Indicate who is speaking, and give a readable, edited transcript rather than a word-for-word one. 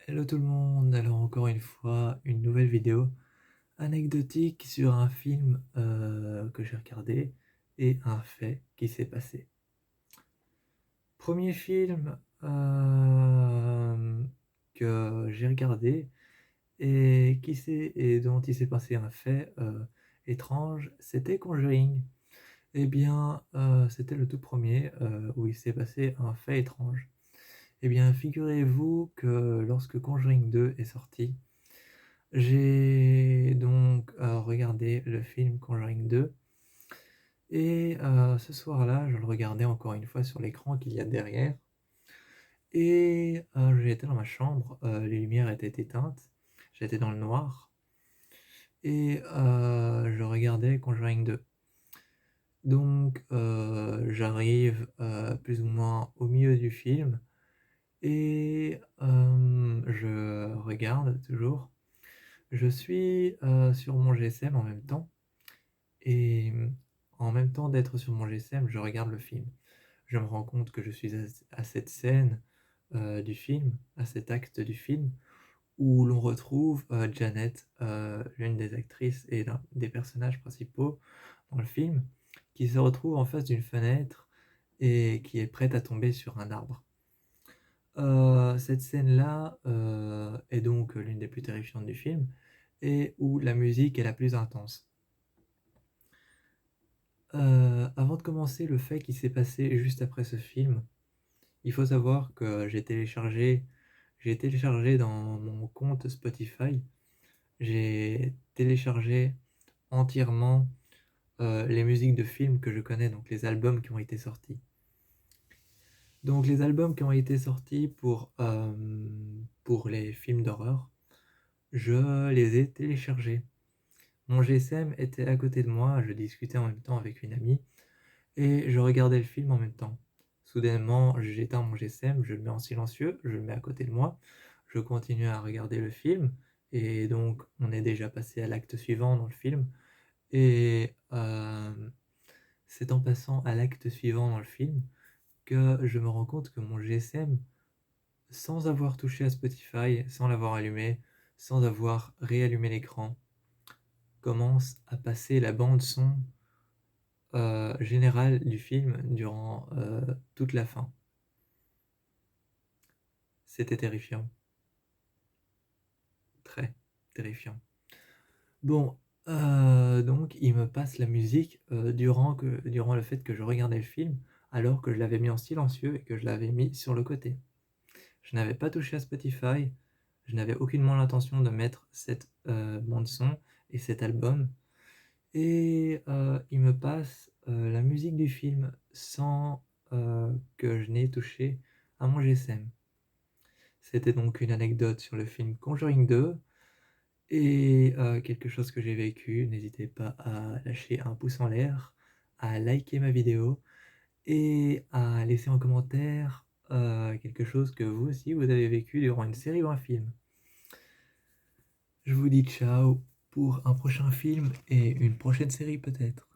Speaker 1: Hello tout le monde, alors encore une fois, une nouvelle vidéo anecdotique sur un film que j'ai regardé et un fait qui s'est passé. Premier film que j'ai regardé et dont il s'est passé un fait étrange, c'était Conjuring. Eh bien, c'était le tout premier où il s'est passé un fait étrange. Eh bien, figurez-vous que lorsque Conjuring 2 est sorti, j'ai donc regardé le film Conjuring 2 et ce soir-là, je le regardais encore une fois sur l'écran qu'il y a derrière et j'étais dans ma chambre, les lumières étaient éteintes, j'étais dans le noir et je regardais Conjuring 2. Donc j'arrive, plus ou moins au milieu du film et je regarde toujours. Je suis, sur mon GSM en même temps et en même temps d'être sur mon GSM, je regarde le film. Je me rends compte que je suis à cette scène, du film, à cet acte du film où l'on retrouve, Janet, l'une des actrices et l'un des personnages principaux dans le film, qui se retrouve en face d'une fenêtre et qui est prête à tomber sur un arbre. Cette scène-là, est donc l'une des plus terrifiantes du film et où la musique est la plus intense. Avant de commencer le fait qui s'est passé juste après ce film, il faut savoir que j'ai téléchargé dans mon compte Spotify, j'ai téléchargé entièrement, les musiques de films que je connais, donc les albums qui ont été sortis. Donc les albums qui ont été sortis pour les films d'horreur, je les ai téléchargés. Mon GSM était à côté de moi, je discutais en même temps avec une amie et je regardais le film en même temps. Soudainement, j'éteins mon GSM, je le mets en silencieux, je le mets à côté de moi, je continue à regarder le film et donc on est déjà passé à l'acte suivant dans le film et c'est en passant à l'acte suivant dans le film que je me rends compte que mon GSM, sans avoir touché à Spotify, sans l'avoir allumé, sans avoir réallumé l'écran, commence à passer la bande son générale du film durant toute la fin. C'était terrifiant, très terrifiant. Bon, donc il me passe la musique durant le fait que je regardais le film, alors que je l'avais mis en silencieux et que je l'avais mis sur le côté. Je n'avais pas touché à Spotify, je n'avais aucunement l'intention de mettre cette bande son et cet album. Et il me passe, la musique du film sans, que je n'ai touché à mon GSM. C'était donc une anecdote sur le film Conjuring 2 et quelque chose que j'ai vécu. N'hésitez pas à lâcher un pouce en l'air, à liker ma vidéo et à laisser en commentaire, quelque chose que vous aussi vous avez vécu durant une série ou un film. Je vous dis ciao pour un prochain film et une prochaine série peut-être.